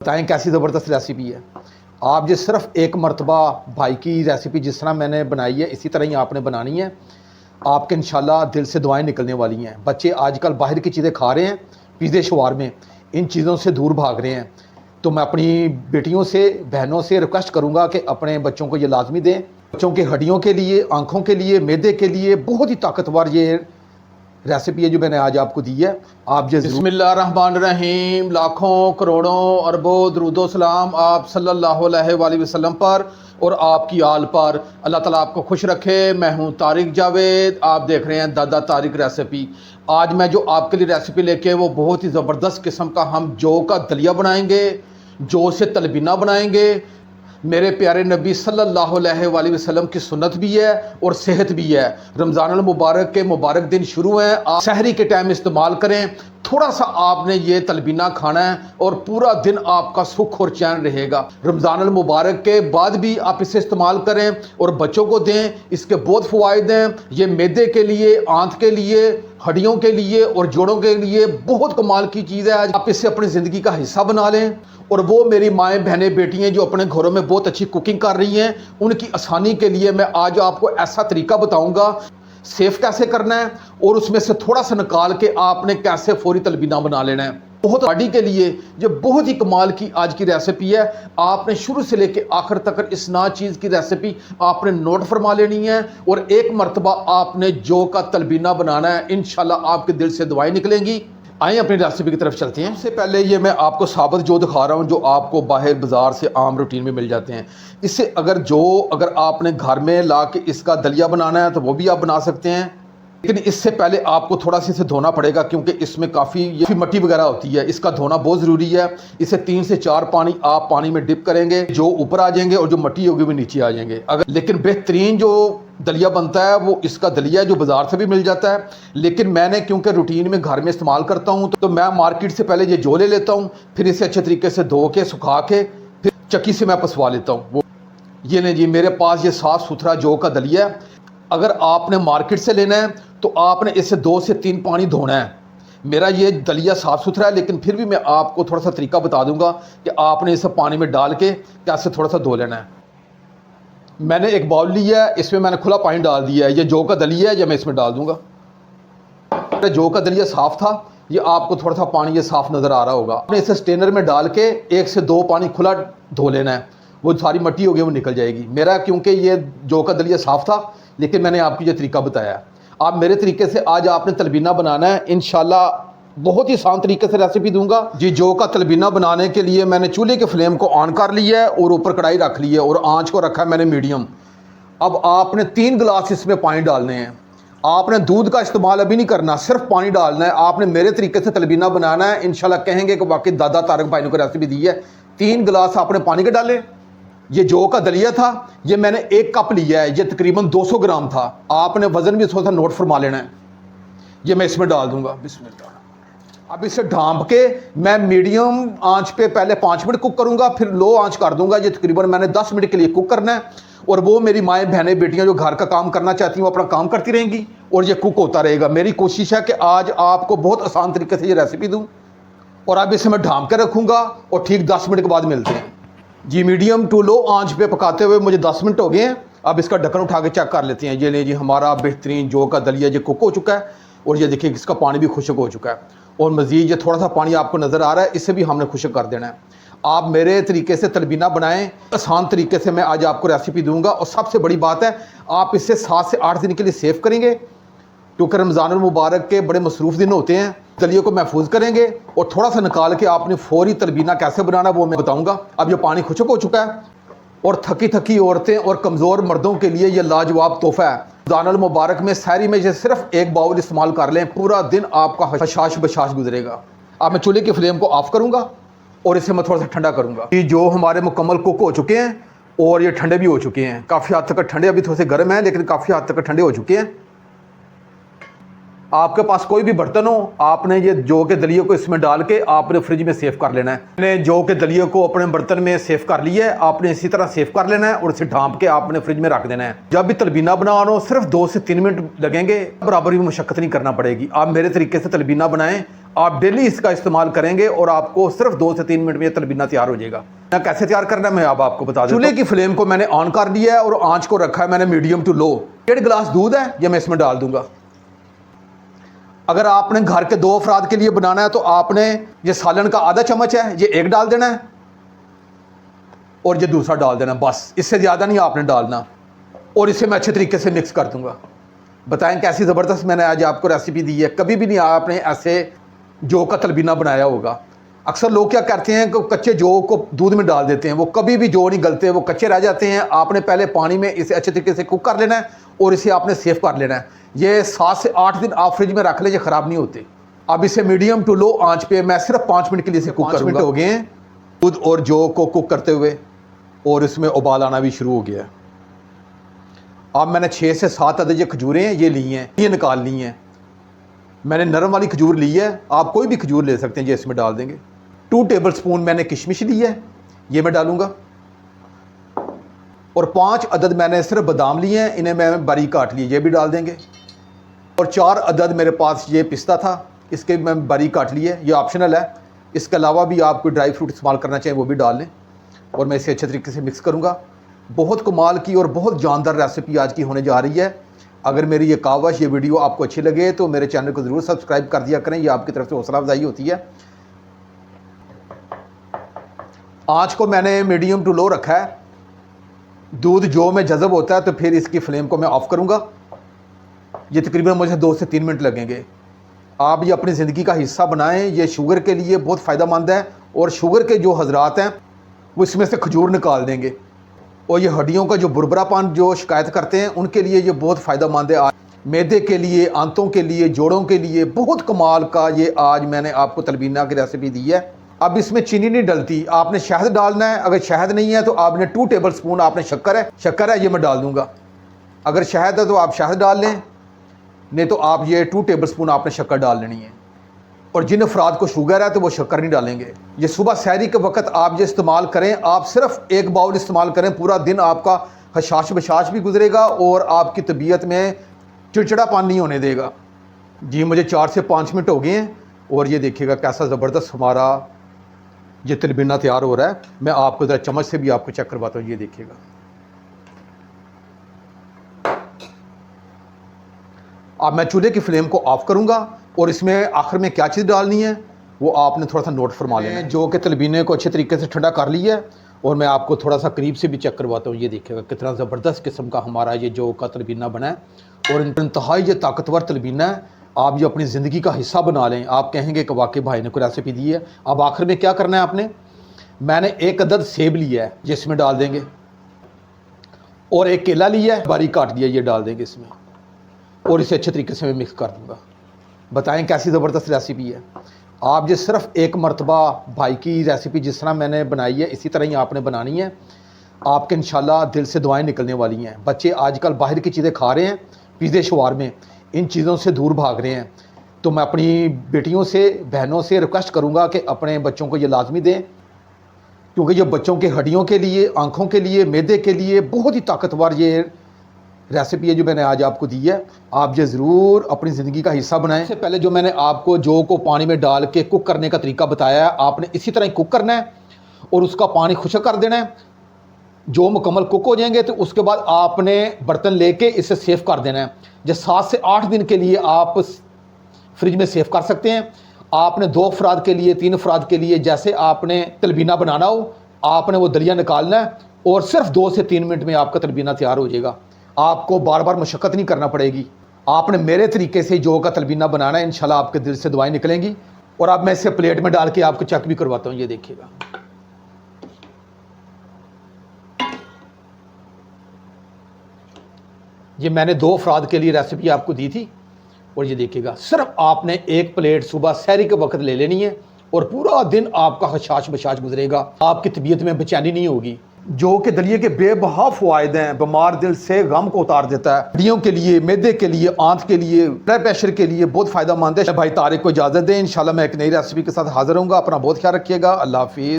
बताएं कैसी ज़बरदस्त रेसिपी है। आप जो सिर्फ एक मरतबा भाई की रेसिपी जिस तरह मैंने बनाई है इसी तरह ही आपने बनानी है। आपके इंशाल्लाह दिल से दुआएं निकलने वाली हैं। बच्चे आजकल बाहर की चीज़ें खा रहे हैं, पिज़्ज़े शवारमे, इन चीज़ों से दूर भाग रहे हैं। तो मैं अपनी बेटियों से, बहनों से रिक्वेस्ट करूँगा कि अपने बच्चों को ये लाजमी दें। बच्चों की हड्डियों के लिए, आँखों के लिए, मैदे के लिए बहुत ही ताकतवर ये रेसिपी है जो मैंने आज आपको दी है। आप जो बिस्मिल्लाहिर्रहमानिर्रहीम, लाखों करोड़ों अरबों दरूदो सलाम आप सल्लल्लाहु अलैहि वसल्लम पर और आपकी आल पर। अल्लाह ताला आपको खुश रखे। मैं हूं तारिक जावेद, आप देख रहे हैं दादा तारिक रेसिपी। आज मैं जो आपके लिए रेसिपी लेके वो बहुत ही ज़बरदस्त किस्म का हम जौ का दलिया बनाएंगे, जौ से तलबीना बनाएंगे। मेरे प्यारे नबी सल्लल्लाहु अलैहि वसल्लम की सुन्नत भी है और सेहत भी है। रमज़ान अल मुबारक के मुबारक दिन शुरू हैं, आप सहरी के टाइम इस्तेमाल करें। थोड़ा सा आपने ये तलबीना खाना है और पूरा दिन आपका सुख और चैन रहेगा। रमज़ान अल मुबारक के बाद भी आप इसे इस्तेमाल करें और बच्चों को दें। इसके बहुत फ़वाइद हैं। ये मैदे के लिए, आंत के लिए, हड्डियों के लिए और जोड़ों के लिए बहुत कमाल की चीज़ है। आज आप इसे अपनी ज़िंदगी का हिस्सा बना लें। और वो मेरी माएँ, बहनें, बेटियाँ जो अपने घरों में बहुत अच्छी कुकिंग कर रही हैं, उनकी आसानी के लिए मैं आज आपको ऐसा तरीका बताऊंगा सेफ कैसे करना है और उसमें से थोड़ा सा निकाल के आपने कैसे फौरी तलबीना बना लेना है। बहुत बॉडी के लिए ये बहुत ही कमाल की आज की रेसिपी है। आपने शुरू से लेके आखिर तक इस ना चीज़ की रेसिपी आपने नोट फरमा लेनी है और एक मरतबा आपने जौ का तलबीना बनाना है। इंशाल्लाह आपके दिल से दुआएं निकलेंगी। आइए अपनी रेसिपी की तरफ चलते हैं। सबसे पहले ये मैं आपको साबुत जौ दिखा रहा हूँ जो आपको बाहर बाज़ार से आम रूटीन में मिल जाते हैं। इससे अगर आपने घर में ला के इसका दलिया बनाना है तो वो भी आप बना सकते हैं, लेकिन इससे पहले आपको थोड़ा सा इसे धोना पड़ेगा क्योंकि इसमें काफ़ी मट्टी वगैरह होती है। इसका धोना बहुत ज़रूरी है। इसे 3 से 4 पानी आप पानी में डिप करेंगे, जो ऊपर आ जाएंगे और जो मट्टी होगी वो नीचे आ जाएंगे। लेकिन बेहतरीन जो दलिया बनता है वो इसका दलिया जो बाज़ार से भी मिल जाता है, लेकिन मैंने क्योंकि रूटीन में घर में इस्तेमाल करता हूँ तो मैं मार्केट से पहले ये जौ ले लेता हूँ, फिर इसे अच्छे तरीके से धो के सुखा के फिर चक्की से मैं पसवा लेता हूँ। वो ये नहीं जी, मेरे पास ये साफ़ सुथरा जौ का दलिया है। अगर आपने मार्केट से लेना है तो आपने इसे 2 से 3 पानी धोना है। मेरा ये दलिया साफ़ सुथरा है, लेकिन फिर भी मैं आपको थोड़ा सा तरीका बता दूंगा कि आपने इसे पानी में डाल के कैसे थोड़ा सा धो लेना है। मैंने एक बाउल लिया है, इसमें मैंने खुला पानी डाल दिया है। ये जौ का दलिया है, ये मैं इसमें डाल दूंगा। जौ का दलिया साफ़ था, ये आपको थोड़ा सा पानी ये साफ़ नज़र आ रहा होगा। आपने इसे स्टेनर में डाल के 1 से 2 पानी खुला धो लेना है। वो सारी मट्टी होगी वो निकल जाएगी। मेरा क्योंकि ये जौ का दलिया साफ़ था, लेकिन मैंने आपको ये तरीका बताया। आप मेरे तरीके से आज आपने तलबीना बनाना है। इंशाल्लाह बहुत ही आसान तरीके से रेसिपी दूंगा जी। जौ का तलबीना बनाने के लिए मैंने चूल्हे के फ्लेम को ऑन कर लिया है और ऊपर कढ़ाई रख ली है और आंच को रखा है मैंने मीडियम। अब आपने 3 गिलास इसमें पानी डालने हैं। आपने दूध का इस्तेमाल अभी नहीं करना, सिर्फ पानी डालना है। आपने मेरे तरीके से तलबीना बनाना है। इंशाल्लाह कहेंगे कि वाकई दादा तारक भाई ने को रेसिपी दी है। 3 गिलास आपने पानी के डाले। ये जौ का दलिया था, ये मैंने 1 कप लिया है, ये तकरीबन 200 ग्राम था। आपने वज़न भी थोड़ा सा नोट फरमा लेना है। ये मैं इसमें डाल दूंगा, बिस्मिल्लाह। अब इसे ढांप के मैं मीडियम आंच पे पहले 5 मिनट कुक करूंगा, फिर लो आंच कर दूंगा। ये तकरीबन मैंने 10 मिनट के लिए कुक करना है। और वो मेरी माएँ, बहनें, बेटियाँ जो घर का काम करना चाहती हैं वो अपना काम करती रहेंगी और ये कुक होता रहेगा। मेरी कोशिश है कि आज आपको बहुत आसान तरीके से ये रेसिपी दूँ। और अब इसे मैं ढांप के रखूँगा और ठीक 10 मिनट के बाद मिलते हैं जी। मीडियम टू लो आंच पे पकाते हुए मुझे 10 मिनट हो गए हैं। अब इसका ढक्कन उठा के चेक कर लेते हैं। ये ले जी, हमारा बेहतरीन जौ का दलिया ये कुक हो चुका है और ये देखिए इसका पानी भी खुश्क हो चुका है और मज़ीद ये थोड़ा सा पानी आपको नज़र आ रहा है, इसे भी हमने खुश्क कर देना है। आप मेरे तरीके से तलबीना बनाएं, आसान तरीके से मैं आज आपको रेसिपी दूंगा। और सबसे बड़ी बात है, आप इसे 7 से 8 दिन के लिए सेव करेंगे क्योंकि रमज़ान मुबारक के बड़े मसरूफ़ दिन होते हैं। दलिया को महफूज करेंगे और थोड़ा सा निकाल के आपने फौरी तलबीना कैसे बनाना वो मैं बताऊंगा। अब ये पानी खुश्क हो चुका है और थकी थकी औरतें और कमज़ोर मर्दों के लिए ये लाजवाब तोहफ़ा है। रमज़ान मुबारक में सहरी में ये सिर्फ 1 बाउल इस्तेमाल कर लें, पूरा दिन आपका हशाश बशाश गुजरेगा। अब मैं चूल्हे की फ्लेम को ऑफ करूँगा और इसे मैं थोड़ा सा ठंडा करूँगा। ये जो हमारे मुकम्मल कुक हो चुके हैं और ये ठंडे भी हो चुके हैं। काफ़ी हद तक ठंडे, अभी थोड़े से गर्म हैं लेकिन काफ़ी हद तक ठंडे हो चुके हैं। आपके पास कोई भी बर्तन हो, आपने ये जौ के दलिए को इसमें डाल के आपने फ्रिज में सेव कर लेना है। मैंने जौ के दलिए को अपने बर्तन में सेव कर लिया है, आपने इसी तरह सेव कर लेना है और इसे ढांप के आपने फ्रिज में रख देना है। जब भी तलबीना बनाना हो सिर्फ 2 से 3 मिनट लगेंगे, बराबर भी मशक्कत नहीं करना पड़ेगी। आप मेरे तरीके से तलबीना बनाएं, आप डेली इसका इस्तेमाल करेंगे और आपको सिर्फ 2 से 3 मिनट में तलबीना तैयार हो जाएगा। कैसे तैयार करना है मैं अब आपको बता दूं। चूल्हे की फ्लेम को मैंने ऑन कर दिया है और आंच को रखा है मैंने मीडियम टू लो। 1.5 गिलास दूध है, ये मैं इसमें डाल दूंगा। अगर आपने घर के 2 अफराद के लिए बनाना है तो आपने ये सालन का आधा चम्मच है, ये 1 डाल देना है और ये दूसरा डाल देना, बस इससे ज़्यादा नहीं आपने डालना। और इसे मैं अच्छे तरीके से मिक्स कर दूंगा। बताएं कैसी ज़बरदस्त मैंने आज आपको रेसिपी दी है। कभी भी नहीं आपने ऐसे जौ का तलबीना बनाया होगा। अक्सर लोग क्या करते हैं कि कच्चे जौ को दूध में डाल देते हैं, वो कभी भी जौ नहीं गलते, वो कच्चे रह जाते हैं। आपने पहले पानी में इसे अच्छे तरीके से कुक कर लेना है और इसे आपने सेव कर लेना है। ये 7 से 8 दिन आप फ्रिज में रख लें, ये ख़राब नहीं होते। अब इसे मीडियम टू लो आंच पे मैं सिर्फ 5 मिनट के लिए इसे कुक करूँगा। 5 मिनट हो गए हैं दूध और जौ को कुक करते हुए और इसमें उबाल आना भी शुरू हो गया है। अब मैंने 6 से 7 अदद ये खजूरें हैं, ये ली हैं, ये निकाल ली हैं। मैंने नरम वाली खजूर ली है, आप कोई भी खजूर ले सकते हैं, ये इसमें डाल देंगे। 2 टेबल स्पून मैंने किशमिश ली है, ये मैं डालूंगा। और 5 अदद मैंने सिर्फ बादाम लिए हैं, इन्हें मैं बारीक काट लिए, ये भी डाल देंगे। और 4 अदद मेरे पास ये पिस्ता था, इसके मैं बारीक काट लिए, ये ऑप्शनल है। इसके अलावा भी आप कोई ड्राई फ्रूट इस्तेमाल करना चाहें वो भी डाल लें। और मैं इसे अच्छे तरीके से मिक्स करूँगा। बहुत कमाल की और बहुत जानदार रेसिपी आज की होने जा रही है। अगर मेरी ये कावश, ये वीडियो आपको अच्छी लगे तो मेरे चैनल को ज़रूर सब्सक्राइब कर दिया करें, ये आपकी तरफ से हौसला अफजाई होती है। आँच को मैंने मीडियम टू लो रखा है। दूध जो में जज़ब होता है तो फिर इसकी फ्लेम को मैं ऑफ़ करूँगा। ये तकरीबन मुझे 2 से 3 मिनट लगेंगे। आप ये अपनी ज़िंदगी का हिस्सा बनाएं, ये शुगर के लिए बहुत फ़ायदेमंद है। और शुगर के जो हजरात हैं वो इसमें से खजूर निकाल देंगे। और ये हड्डियों का जो बुरबरापन जो शिकायत करते हैं उनके लिए ये बहुत फ़ायदेमंद है। मैदे के लिए, आंतों के लिए, जोड़ों के लिए बहुत कमाल का ये आज मैंने आपको तलबीना की रेसिपी दी है। अब इसमें चीनी नहीं डलती, आपने शहद डालना है। अगर शहद नहीं है तो आपने 2 टेबल स्पून आपने शक्कर है ये मैं डाल दूंगा। अगर शहद है तो आप शहद डाल लें, नहीं तो आप ये 2 टेबल स्पून आपने शक्कर डाल लेनी है। और जिन अफराद को शुगर है तो वो शक्कर नहीं डालेंगे। ये सुबह सहरी के वक्त आप ये इस्तेमाल करें। आप सिर्फ 1 बाउल इस्तेमाल करें, पूरा दिन आपका हशाश बशाश भी गुजरेगा और आपकी तबीयत में चिड़चिड़ापन नहीं होने देगा। जी मुझे 4 से 5 मिनट हो गए हैं और ये देखिएगा कैसा ज़बरदस्त हमारा ये तलबीना तैयार हो रहा है। मैं आपको ज़रा चम्मच से भी आपको चेक करवाता हूँ, ये देखिएगा। अब मैं चूल्हे की फ्लेम को ऑफ़ करूँगा और इसमें आखिर में क्या चीज़ डालनी है वो आपने थोड़ा सा नोट फरमा लेना है। जो कि तलबीने को अच्छे तरीके से ठंडा कर लिया है और मैं आपको थोड़ा सा करीब से भी चेक करवाता हूँ। ये देखिएगा कितना ज़बरदस्त किस्म का हमारा ये जौ का तलबीना बना है और इंतहाई ये ताकतवर तलबीना है। आप ये अपनी ज़िंदगी का हिस्सा बना लें। आप कहेंगे कि वाकई भाई ने कोई रेसिपी दी है। अब आखिर में क्या करना है आपने, मैंने 1 अदद सेब लिया है, जिसमें डाल देंगे। और 1 केला लिया है, बारीक काट दिया, ये डाल देंगे इसमें। और इसे अच्छे तरीके से मैं मिक्स कर दूँगा। बताएं कैसी ज़बरदस्त रेसिपी है। आप ये सिर्फ 1 मरतबा भाई की रेसिपी जिस तरह मैंने बनाई है इसी तरह ही आपने बनानी है। आपके इंशाल्लाह दिल से दुआएं निकलने वाली हैं। बच्चे आजकल बाहर की चीज़ें खा रहे हैं, पिज़्ज़े शवारमे, इन चीज़ों से दूर भाग रहे हैं। तो मैं अपनी बेटियों से, बहनों से रिक्वेस्ट करूँगा कि अपने बच्चों को ये लाजमी दें, क्योंकि ये बच्चों के हड्डियों के लिए, आँखों के लिए, मैदे के लिए बहुत ही ताकतवर ये रेसिपी है जो मैंने आज आपको दी है। आप ये ज़रूर अपनी ज़िंदगी का हिस्सा बनाएं। इससे पहले जो मैंने आपको जौ को पानी में डाल के कुक करने का तरीका बताया है, आपने इसी तरह ही कुक करना है और उसका पानी खुश्क कर देना है। जो मुकम्मल कुक हो जाएंगे तो उसके बाद आपने बर्तन लेके इसे सेव कर देना है। जो 7 से 8 दिन के लिए आप फ्रिज में सेव कर सकते हैं। आपने 2 अफराद के लिए, 3 अफराद के लिए जैसे आपने तलबीना बनाना हो, आपने वो दलिया निकालना है और सिर्फ 2 से 3 मिनट में आपका तलबीना तैयार हो जाएगा। आपको बार बार मशक्क़त नहीं करना पड़ेगी। आपने मेरे तरीके से जौ का तलबीना बनाना है, इंशाल्लाह आपके दिल से दुआएं निकलेंगी। और अब मैं इसे प्लेट में डाल के आपको चेक भी करवाता हूँ, ये देखिएगा। ये मैंने 2 अफराद के लिए रेसिपी आपको दी थी और ये देखिएगा। सिर्फ आपने 1 प्लेट सुबह सहरी के वक्त ले लेनी है और पूरा दिन आपका हशाश बशाश गुजरेगा। आपकी तबीयत में बेचैनी नहीं होगी। जौ के दलिए के बेबहा फ़वाइद हैं। बीमार दिल से गम को उतार देता है। हड्डियों के लिए, मैदे के लिए, आंत के लिए, ब्लड प्रेशर के लिए बहुत फ़ायदेमंद है। भाई तारिक को इजाज़त दें। इंशाल्लाह मैं एक नई रेसिपी के साथ हाजिर होऊंगा। अपना बहुत ख्याल रखिएगा। अल्लाह हाफिज़।